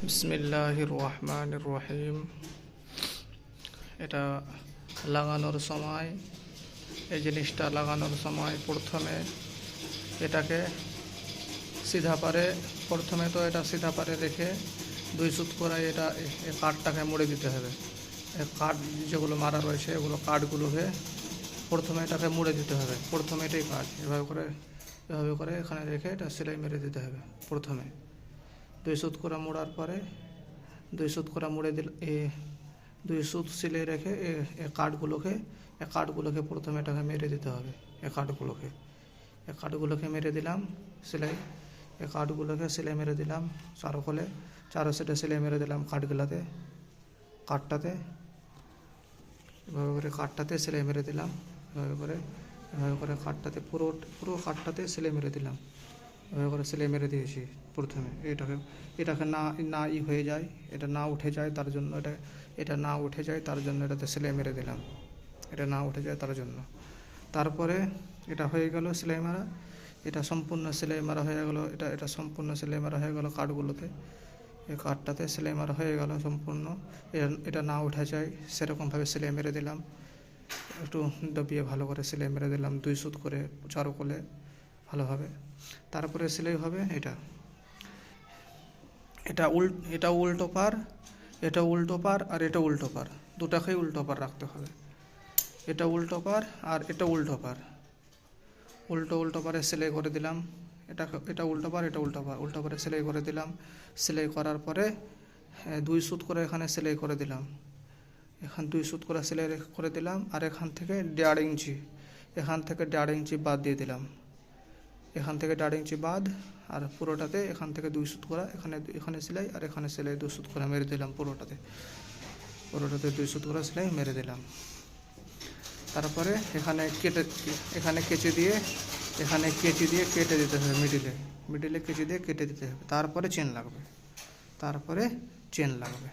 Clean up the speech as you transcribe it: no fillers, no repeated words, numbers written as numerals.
বিসমিল্লাহির রহমানির রহিম। এটা লাগানোর সময়, এই জিনিসটা লাগানোর সময় প্রথমে এটাকে সিধা পারে, এটা সিধা পারে রেখে 2 সুত করে এটা এই কাঠটাকে মুড়ে দিতে হবে। এই কাঠ যেগুলো মারা রয়েছে এগুলো কাঠগুলোকে প্রথমে এটাকে মুড়ে দিতে হবে। প্রথমে এটাই কাজ, এভাবে করে এখানে রেখে এটা সেলাই মেরে দিতে হবে। প্রথমে 2 সুত করে মোড়ার পরে 2 সুত করে মুড়ে দিলে 2 সুত সিলে রেখে এই কাঠগুলোকে প্রথমে এটাকে মেরে দিতে হবে। এই কাঠগুলোকে মেরে দিলাম সেলাই, এই কাঠগুলোকে সেলাই মেরে দিলাম চারো সেটে সেলাই মেরে দিলাম কাঠটাতে এভাবে করে কাঠটাতে সেলাই মেরে দিলাম। এভাবে করে কাঠটাতে পুরো কাঠটাতে সেলাই মেরে দিলাম। এভাবে করে সেলাই মেরে দিয়েছি। প্রথমে এটাকে না হয়ে যায়, এটা না উঠে যায়, তার জন্য এটা না উঠে যায়, তার জন্য এটাতে সেলাই মেরে দিলাম। এটা না উঠে যায় তার জন্য। তারপরে এটা হয়ে গেল সেলাই মারা, এটা সম্পূর্ণ সেলাই মারা হয়ে গেল। এটা সম্পূর্ণ সেলাই মারা হয়ে গেল কাঠগুলোতে। এই কাঠটাতে সেলাই মারা হয়ে গেল সম্পূর্ণ। এটা না উঠে যায় সেরকমভাবে সেলাই মেরে দিলাম। একটু দবিয়ে ভালো করে সেলাই মেরে দিলাম 2 সুত করে চারো কোলে ভালোভাবে। তারপরে সেলাই হবে এটা উল্টো পার আর এটা উল্টো পার, দুটাকেই উল্টো পার রাখতে হবে। এটা উল্টো পার আর এটা উল্টো পার, উল্টো পারে সেলাই করে দিলাম। এটা উল্টো পারে সেলাই করে দিলাম। সেলাই করার পরে 2 সুত করে এখানে সেলাই করে দিলাম। 2 সুত করে সেলাই করে দিলাম। আর এখান থেকে 1.5 ইঞ্চি বাদ দিয়ে দিলাম। এখান থেকে 1.5 ইঞ্চি বাদ, আর পুরোটাতে এখান থেকে 2 সুত করে এখানে সেলাই আর এখানে সেলাই 2 সুত করে মেরে দিলাম। পুরোটাতে 2 সুত করে সেলাই মেরে দিলাম। তারপরে এখানে কেচি দিয়ে কেটে দিতে হবে। মিডিলে কেচি দিয়ে কেটে দিতে হবে। তারপরে চেন লাগবে।